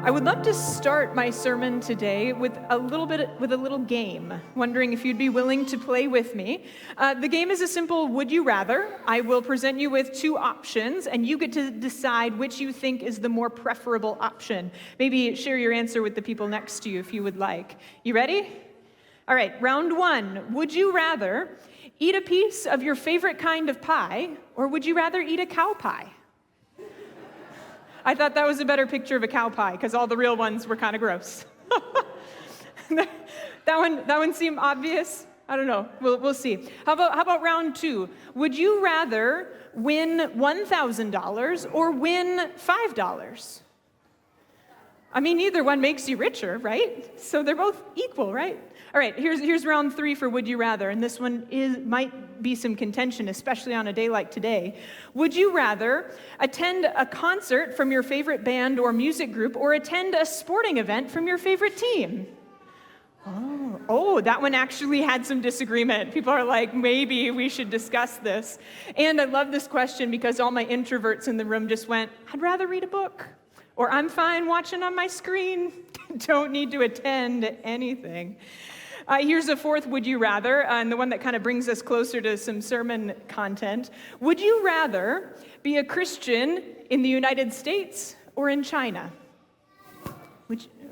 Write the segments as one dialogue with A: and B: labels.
A: I would love to start my sermon today with a little game, wondering if you'd be willing to play with me. The game is a simple would you rather. I will present you with two options, and you get to decide which you think is the more preferable option. Maybe share your answer with the people next to you if you would like. You ready? All right, round one. Would you rather eat a piece of your favorite kind of pie, or would you rather eat a cow pie? I thought that was a better picture of a cow pie because all the real ones were kind of gross. that one seemed obvious. I don't know. We'll see. How about round two? Would you rather win $1,000 or win $5? I mean, either one makes you richer, right? So they're both equal, right? All right, here's round three for would you rather, and this one might be some contention, especially on a day like today. Would you rather attend a concert from your favorite band or music group, or attend a sporting event from your favorite team? Oh, that one actually had some disagreement. People are like, maybe we should discuss this. And I love this question because all my introverts in the room just went, I'd rather read a book. Or I'm fine watching on my screen. Don't need to attend anything. Here's a fourth would you rather, and the one that kind of brings us closer to some sermon content. Would you rather be a Christian in the United States or in China?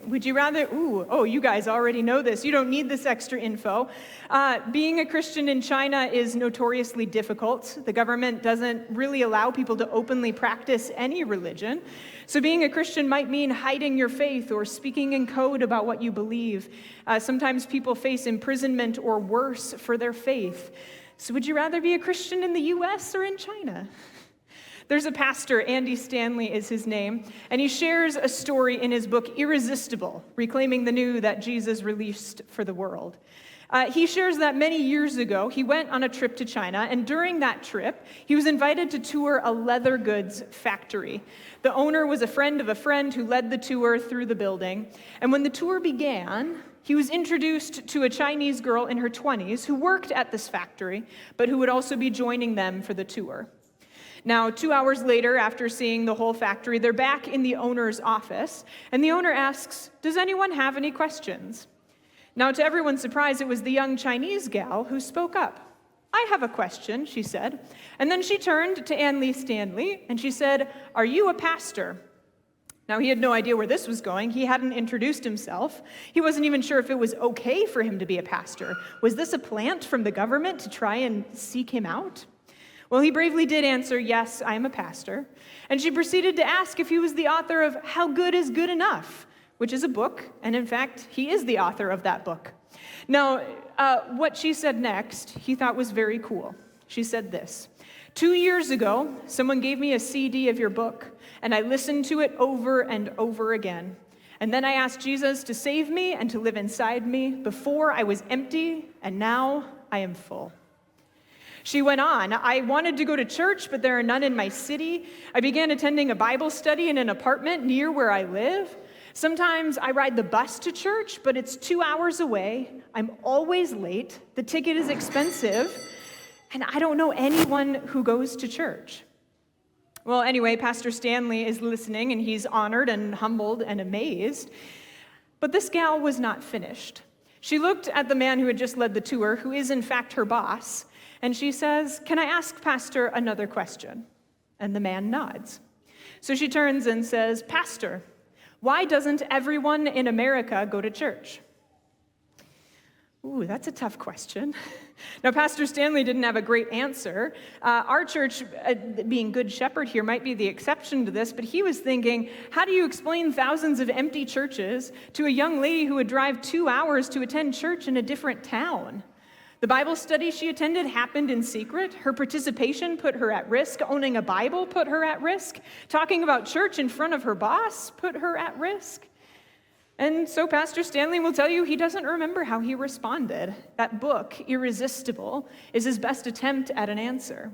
A: Would you rather? You guys already know this. You don't need this extra info. Being a Christian in China is notoriously difficult. The government doesn't really allow people to openly practice any religion. So being a Christian might mean hiding your faith or speaking in code about what you believe. Sometimes people face imprisonment or worse for their faith. So would you rather be a Christian in the U.S. or in China? There's a pastor, Andy Stanley is his name, and he shares a story in his book, Irresistible, Reclaiming the New that Jesus released for the world. He shares that many years ago, he went on a trip to China, and during that trip, he was invited to tour a leather goods factory. The owner was a friend of a friend who led the tour through the building, and when the tour began, he was introduced to a Chinese girl in her 20s who worked at this factory, but who would also be joining them for the tour. Now, 2 hours later, after seeing the whole factory, they're back in the owner's office, and the owner asks, "Does anyone have any questions?" Now, to everyone's surprise, it was the young Chinese gal who spoke up. "I have a question," she said. And then she turned to Andy Stanley, and she said, "Are you a pastor?" Now, he had no idea where this was going. He hadn't introduced himself. He wasn't even sure if it was okay for him to be a pastor. Was this a plant from the government to try and seek him out? Well, he bravely did answer, "Yes, I am a pastor." And she proceeded to ask if he was the author of How Good is Good Enough, which is a book, and in fact, he is the author of that book. Now, what she said next, he thought was very cool. She said this, 2 years ago, someone gave me a CD of your book, and I listened to it over and over again. And then I asked Jesus to save me and to live inside me. Before I was empty, and now I am full." She went on, "I wanted to go to church, but there are none in my city. I began attending a Bible study in an apartment near where I live. Sometimes I ride the bus to church, but it's 2 hours away. I'm always late. The ticket is expensive, and I don't know anyone who goes to church." Well, anyway, Pastor Stanley is listening, and he's honored and humbled and amazed. But this gal was not finished. She looked at the man who had just led the tour, who is in fact her boss, and she says, "Can I ask Pastor another question?" And the man nods. So she turns and says, "Pastor, why doesn't everyone in America go to church?" Ooh, that's a tough question. Now, Pastor Stanley didn't have a great answer. Our church, being Good Shepherd here, might be the exception to this, but he was thinking, how do you explain thousands of empty churches to a young lady who would drive 2 hours to attend church in a different town? The Bible study she attended happened in secret. Her participation put her at risk. Owning a Bible put her at risk. Talking about church in front of her boss put her at risk. And so Pastor Stanley will tell you he doesn't remember how he responded. That book, Irresistible, is his best attempt at an answer.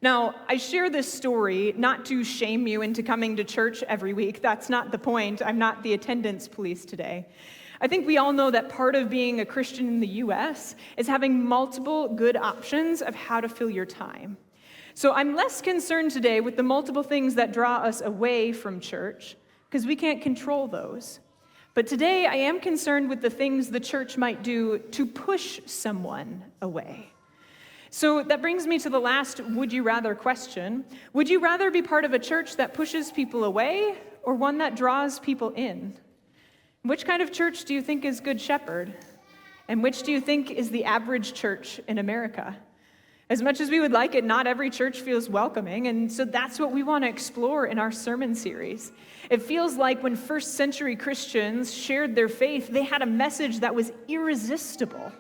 A: Now, I share this story not to shame you into coming to church every week. That's not the point. I'm not the attendance police today. I think we all know that part of being a Christian in the U.S. is having multiple good options of how to fill your time. So I'm less concerned today with the multiple things that draw us away from church, because we can't control those. But today, I am concerned with the things the church might do to push someone away. So that brings me to the last would you rather question. Would you rather be part of a church that pushes people away or one that draws people in? Which kind of church do you think is Good Shepherd? And which do you think is the average church in America? As much as we would like it, not every church feels welcoming, and so that's what we want to explore in our sermon series. It feels like when first century Christians shared their faith, they had a message that was irresistible.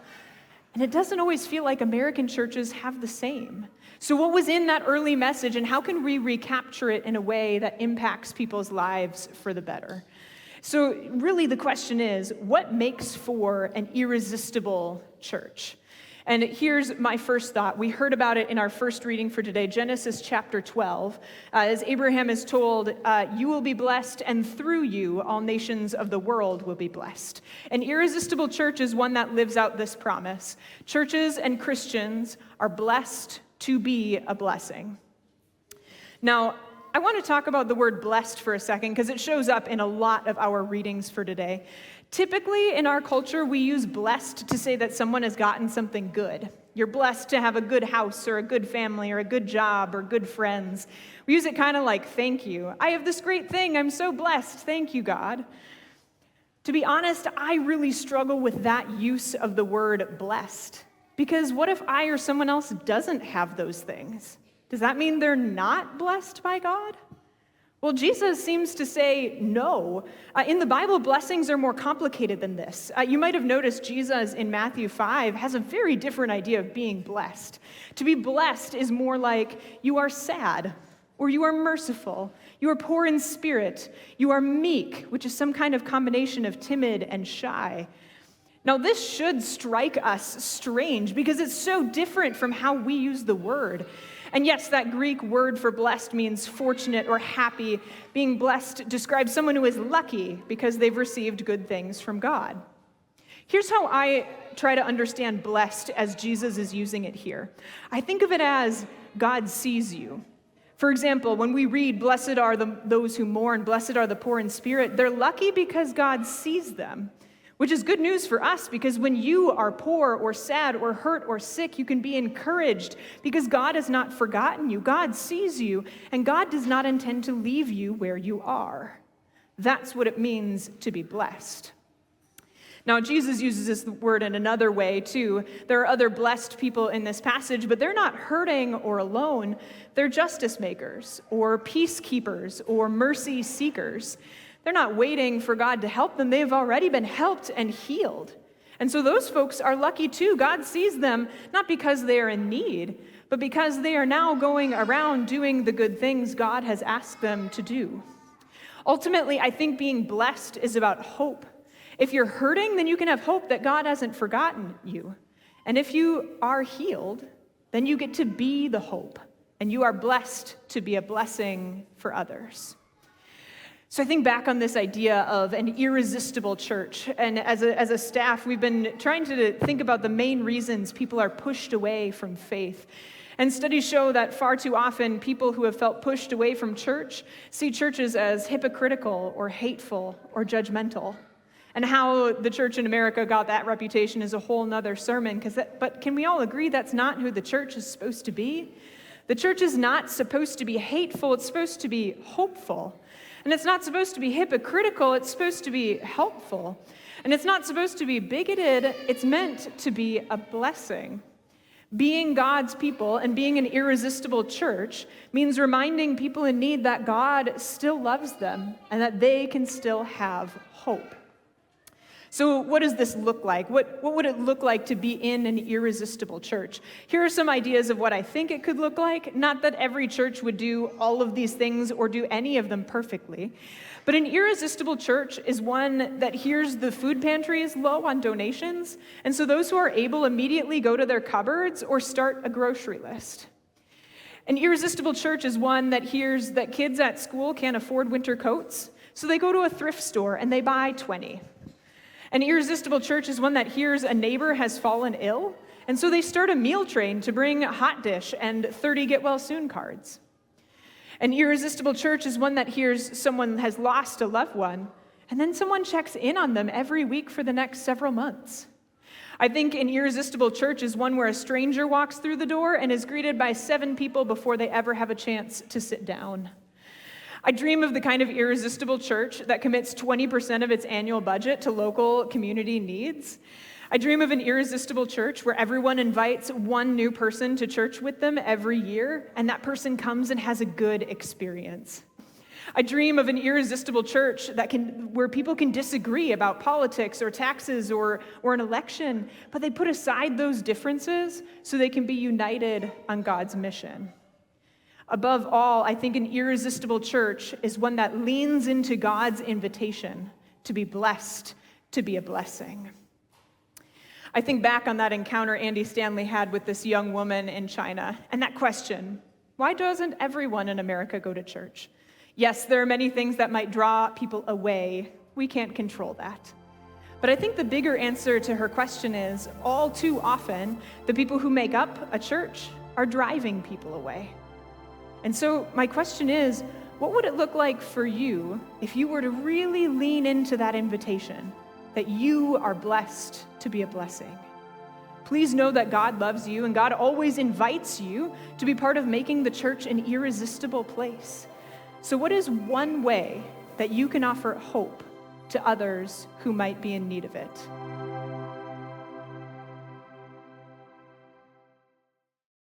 A: And it doesn't always feel like American churches have the same. So what was in that early message, and how can we recapture it in a way that impacts people's lives for the better? So really the question is, what makes for an irresistible church? And here's my first thought. We heard about it in our first reading for today, Genesis chapter 12. As Abraham is told, you will be blessed, and through you, all nations of the world will be blessed. An irresistible church is one that lives out this promise. Churches and Christians are blessed to be a blessing. Now, I want to talk about the word blessed for a second because it shows up in a lot of our readings for today. Typically, in our culture, we use blessed to say that someone has gotten something good. You're blessed to have a good house or a good family or a good job or good friends. We use it kind of like, thank you. I have this great thing. I'm so blessed. Thank you, God. To be honest, I really struggle with that use of the word blessed. Because what if I or someone else doesn't have those things? Does that mean they're not blessed by God? Well, Jesus seems to say no. In the Bible, blessings are more complicated than this. You might have noticed Jesus in Matthew 5 has a very different idea of being blessed. To be blessed is more like you are sad, or you are merciful, you are poor in spirit, you are meek, which is some kind of combination of timid and shy. Now, this should strike us strange because it's so different from how we use the word. And yes, that Greek word for blessed means fortunate or happy. Being blessed describes someone who is lucky because they've received good things from God. Here's how I try to understand blessed as Jesus is using it here. I think of it as God sees you. For example, when we read, blessed are those who mourn, blessed are the poor in spirit, they're lucky because God sees them. Which is good news for us because when you are poor or sad or hurt or sick, you can be encouraged because God has not forgotten you. God sees you, and God does not intend to leave you where you are. That's what it means to be blessed. Now, Jesus uses this word in another way, too. There are other blessed people in this passage, but they're not hurting or alone. They're justice makers or peacekeepers or mercy seekers. They're not waiting for God to help them. They've already been helped and healed. And so those folks are lucky too. God sees them not because they are in need, but because they are now going around doing the good things God has asked them to do. Ultimately, I think being blessed is about hope. If you're hurting, then you can have hope that God hasn't forgotten you. And if you are healed, then you get to be the hope, and you are blessed to be a blessing for others. So I think back on this idea of an irresistible church, and as a staff, we've been trying to think about the main reasons people are pushed away from faith. And studies show that far too often, people who have felt pushed away from church see churches as hypocritical or hateful or judgmental. And how the church in America got that reputation is a whole nother sermon, but can we all agree that's not who the church is supposed to be? The church is not supposed to be hateful, it's supposed to be hopeful. And it's not supposed to be hypocritical, it's supposed to be helpful. And it's not supposed to be bigoted, it's meant to be a blessing. Being God's people and being an irresistible church means reminding people in need that God still loves them and that they can still have hope. So what does this look like? What would it look like to be in an irresistible church? Here are some ideas of what I think it could look like. Not that every church would do all of these things or do any of them perfectly, but an irresistible church is one that hears the food pantry is low on donations, and so those who are able immediately go to their cupboards or start a grocery list. An irresistible church is one that hears that kids at school can't afford winter coats, so they go to a thrift store and they buy 20. An irresistible church is one that hears a neighbor has fallen ill, and so they start a meal train to bring a hot dish and 30 get well soon cards. An irresistible church is one that hears someone has lost a loved one, and then someone checks in on them every week for the next several months. I think an irresistible church is one where a stranger walks through the door and is greeted by 7 people before they ever have a chance to sit down. I dream of the kind of irresistible church that commits 20% of its annual budget to local community needs. I dream of an irresistible church where everyone invites one new person to church with them every year, and that person comes and has a good experience. I dream of an irresistible church where people can disagree about politics or taxes or an election, but they put aside those differences so they can be united on God's mission. Above all, I think an irresistible church is one that leans into God's invitation to be blessed, to be a blessing. I think back on that encounter Andy Stanley had with this young woman in China, and that question, why doesn't everyone in America go to church? Yes, there are many things that might draw people away. We can't control that. But I think the bigger answer to her question is, all too often, the people who make up a church are driving people away. And so my question is, what would it look like for you if you were to really lean into that invitation, that you are blessed to be a blessing? Please know that God loves you, and God always invites you to be part of making the church an irresistible place. So what is one way that you can offer hope to others who might be in need of it?